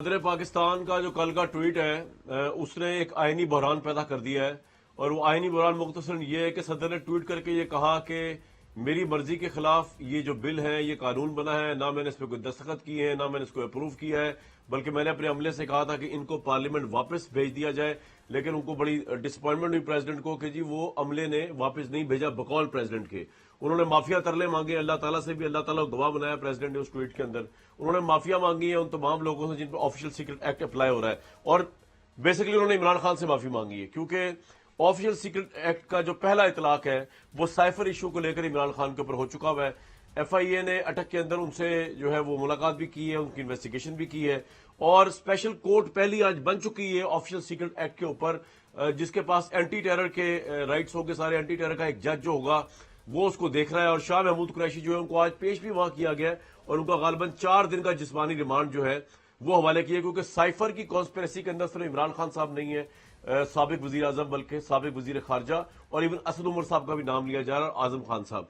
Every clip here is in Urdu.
صدر پاکستان کا جو کل کا ٹویٹ ہے اس نے ایک آئینی بحران پیدا کر دیا ہے، اور وہ آئینی بحران مختصراً یہ ہے کہ صدر نے ٹویٹ کر کے یہ کہا کہ میری مرضی کے خلاف یہ جو بل ہے یہ قانون بنا ہے، نہ میں نے اس پہ کوئی دستخط کیے ہیں، نہ میں نے اس کو اپروو کیا ہے، بلکہ میں نے اپنے عملے سے کہا تھا کہ ان کو پارلیمنٹ واپس بھیج دیا جائے، لیکن ان کو بڑی ڈسپوائنٹمنٹ ہوئی پریزیڈنٹ کو کہ جی وہ عملے نے واپس نہیں بھیجا بقول پریزیڈنٹ کے۔ انہوں نے معافیا ترلے مانگے اللہ تعالیٰ سے بھی، اللہ تعالیٰ کو گواہ بنایا پریزیڈنٹ نے اس ٹویٹ کے اندر۔ انہوں نے معافیا مانگی ہے ان تمام لوگوں سے جن پر آفیشیل سیکرٹ ایکٹ اپلائی ہو رہا ہے، اور بیسیکلی انہوں نے عمران خان سے معافی مانگی ہے، کیونکہ آفیشیل سیکرٹ ایکٹ کا جو پہلا اطلاق ہے وہ سائفر ایشو کو لے کر عمران خان کے اوپر ہو چکا ہوا ہے۔ ایف آئی اے نے اٹک کے اندر ان سے جو ہے وہ ملاقات بھی کی ہے، ان کی انویسٹیگیشن بھی کی ہے، اور اسپیشل کورٹ پہلی آج بن چکی ہے آفیشیل سیکرٹ ایکٹ کے اوپر، جس کے پاس اینٹی ٹیرر کے رائٹس ہوں گے سارے۔ اینٹی ٹیرر کا ایک جج جو ہوگا وہ اس کو دیکھ رہا ہے، اور شاہ محمود قریشی جو ہے ان کو آج پیش بھی وہاں کیا گیا ہے، اور ان کا غالباً 4 دن کا جسمانی ریمانڈ جو ہے وہ حوالے کیا، کیونکہ سائفر کی کانسپریسی کے اندر صرف عمران خان صاحب نہیں ہے، سابق وزیر اعظم بلکہ سابق وزیر خارجہ اور ایون اسد عمر صاحب کا بھی نام لیا جا رہا ہے، اور اعظم خان صاحب۔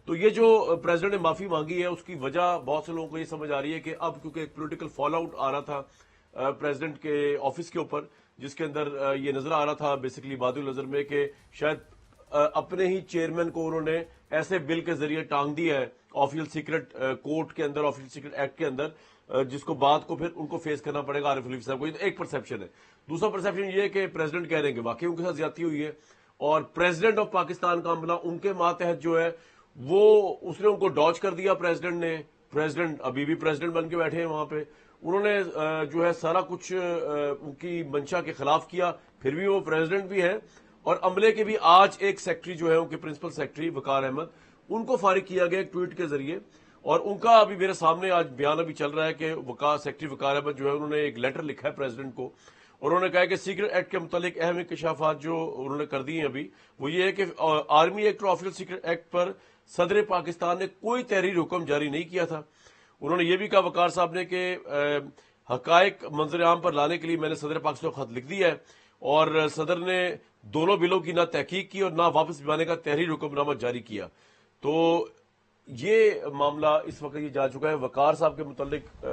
تو یہ جو پریزیڈنٹ نے معافی مانگی ہے اس کی وجہ بہت سے لوگوں کو یہ سمجھ آ رہی ہے کہ اب کیونکہ ایک پولیٹیکل فال آؤٹ آ رہا تھا پریزیڈنٹ کے آفس کے اوپر، جس کے اندر یہ نظر آ رہا تھا بیسیکلی بادل نظر میں کہ شاید اپنے ہی چیئرمین کو انہوں نے ایسے بل کے ذریعے ٹانگ دیا ہے آفیشیل سیکرٹ کورٹ کے اندر، آفیشیل سیکرٹ ایکٹ کے اندر، جس کو بعد کو پھر ان کو فیس کرنا پڑے گا عارف علی صاحب کو۔ یہ ایک پرسپشن ہے۔ دوسرا پرسپشن یہ ہے کہ پریزیڈنٹ کہہ رہے ہیں کہ واقعی ان کے ساتھ زیادتی ہوئی ہے، اور پریزیڈنٹ آف پاکستان کا عملہ ان کے ماتحت جو ہے وہ اس نے ان کو ڈاج کر دیا پریزیڈنٹ نے۔ پریزیڈنٹ ابھی بھی پریزیڈنٹ بن کے بیٹھے ہیں وہاں پہ، انہوں نے جو ہے سارا کچھ ان کی منشا کے خلاف کیا، پھر بھی وہ پریزیڈنٹ بھی ہیں، اور عملے کے بھی آج ایک سیکٹری جو ہے ان کے پرنسپل سیکٹری وقار احمد، ان کو فارغ کیا گیا ایک ٹویٹ کے ذریعے، اور ان کا ابھی میرے سامنے آج بیان ابھی چل رہا ہے کہ سیکٹری وقار احمد جو ہے انہوں نے ایک لیٹر لکھا ہے پریزیڈنٹ کو، اور انہوں نے کہا کہ سیکرٹ ایکٹ کے متعلق اہم انکشافات جو انہوں نے کر دی ہیں ابھی وہ یہ ہے کہ آرمی ایکٹ اور آفیشیل سیکرٹ ایکٹ پر صدر پاکستان نے کوئی تحریر حکم جاری نہیں کیا تھا۔ انہوں نے یہ بھی کہا وقار صاحب نے کہ حقائق منظر عام پر لانے کے لیے میں نے صدر پاکستان کو خط لکھ دیا ہے، اور صدر نے دونوں بلوں کی نہ تحقیق کی اور نہ واپس بھجوانے کا تحریر حکم نامہ جاری کیا۔ تو یہ معاملہ اس وقت یہ جا چکا ہے۔ وقار صاحب کے متعلق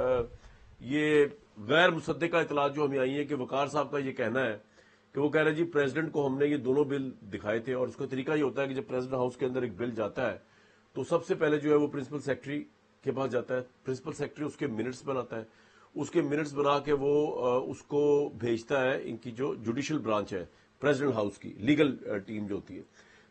یہ غیر مصدقہ اطلاعات جو ہمیں آئی ہیں کہ وقار صاحب کا یہ کہنا ہے کہ وہ کہہ رہے ہیں جی پریزیڈنٹ کو ہم نے یہ دونوں بل دکھائے تھے، اور اس کا طریقہ یہ ہوتا ہے کہ جب پریزیڈنٹ ہاؤس کے اندر ایک بل جاتا ہے تو سب سے پہلے جو ہے وہ پرنسپل سیکرٹری کے پاس جاتا ہے، پرنسپل سیکرٹری اس کے منٹس بناتا ہے، اس کے منٹس بنا کے وہ اس کو بھیجتا ہے ان کی جو جوڈیشل برانچ ہے پریزیڈنٹ ہاؤس کی لیگل ٹیم جو ہوتی ہے،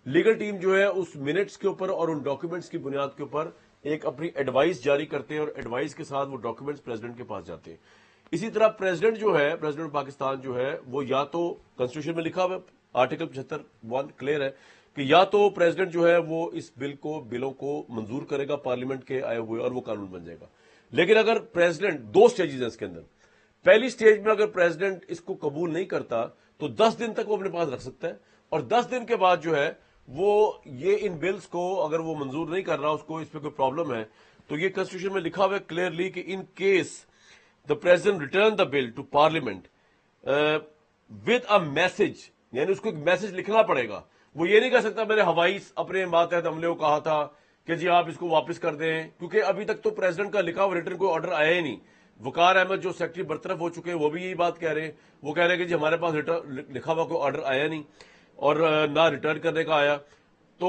لیگل ٹیم جو ہے اس منٹس کے اوپر اور ان ڈاکیومنٹس کی بنیاد کے اوپر ایک اپنی ایڈوائس جاری کرتے ہیں، اور ایڈوائس کے ساتھ وہ ڈاکیومنٹس پریزیڈنٹ کے پاس جاتے ہیں۔ اسی طرح پریزیڈنٹ جو ہے، پریزیڈنٹ پاکستان جو ہے وہ یا تو کانسٹیٹیوشن میں لکھا ہوا آرٹیکل 75(1) کلیئر ہے کہ یا تو پریزیڈنٹ جو ہے وہ اس بلوں کو منظور کرے گا پارلیمنٹ کے آئے ہوئے اور وہ قانون بن جائے گا، لیکن اگر پریزیڈنٹ، 2 سٹیجز ہیں اس کے اندر، پہلی سٹیج میں اگر پریزیڈنٹ اس کو قبول نہیں کرتا تو 10 دن تک وہ اپنے پاس رکھ سکتا ہے، اور 10 دن کے بعد جو ہے وہ یہ ان بلز کو اگر وہ منظور نہیں کر رہا، اس کو اس پہ کوئی پرابلم ہے، تو یہ کانسٹیٹیوشن میں لکھا ہوا ہے کلیئرلی کہ in case the president returned the bill to parliament with a message، یعنی اس کو ایک میسج لکھنا پڑے گا۔ وہ یہ نہیں کہہ سکتا میں نے ہوائی اپنے ماتحت عملے کو کہا تھا کہ جی آپ اس کو واپس کر دیں، کیونکہ ابھی تک تو پریزیڈنٹ کا لکھا ہوا ریٹرن کوئی آرڈر آیا ہی نہیں۔ وقار احمد جو سیکرٹری برطرف ہو چکے ہیں وہ بھی یہی بات کہہ رہے ہیں، وہ کہہ رہے ہیں کہ جی ہمارے پاس لکھا ہوا کوئی آرڈر آیا نہیں اور نہ ریٹرن کرنے کا آیا۔ تو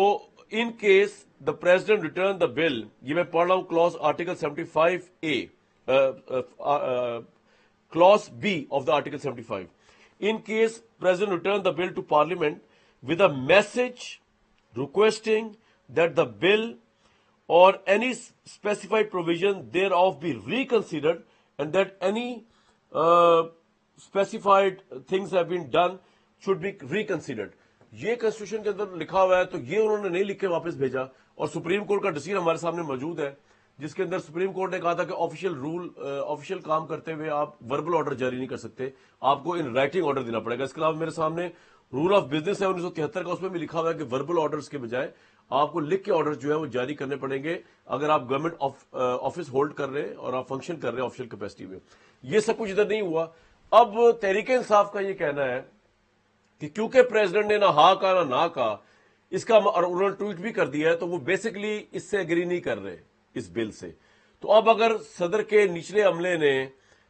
in case the president return the bill, یہ میں پڑھ رہا ہوں clause article 75A clause B of the Article 75. In case President return the bill to Parliament with a message requesting that the bill or any specified provision thereof be reconsidered and that any specified things have been done should be reconsidered. یہ کنسٹیٹیوشن کے اندر لکھا ہوا ہے، تو یہ انہوں نے نہیں لکھ کے واپس بھیجا، اور سپریم کورٹ کا ڈسیزن ہمارے سامنے موجود ہے جس کے اندر سپریم کورٹ نے کہا تھا کہ آفیشیل کام کرتے ہوئے آپ وربل آرڈر جاری نہیں کر سکتے، آپ کو ان رائٹنگ آرڈر دینا پڑے گا۔ اس کے علاوہ میرے سامنے رول آف بزنس ہے 1973 کا، اس میں بھی لکھا ہوا ہے کہ وربل آرڈرز کے بجائے آپ کو لکھ کے آرڈر جو ہے وہ جاری کرنے پڑیں گے اگر آپ گورنمنٹ آفس ہولڈ کر رہے ہیں اور آپ فنکشن کر رہے ہیں آفیشیل کیپیسٹی میں۔ یہ سب کچھ ادھر نہیں ہوا۔ اب تحریک انصاف کا یہ کہنا ہے کہ کیونکہ پریزیڈنٹ نے نہ ہاں کہا نہ کہا، اس کا اور انہوں نے ٹویٹ بھی کر دیا ہے، تو وہ بیسیکلی اس سے اگری نہیں کر رہے اس بل سے۔ تو اب اگر صدر کے نچلے عملے نے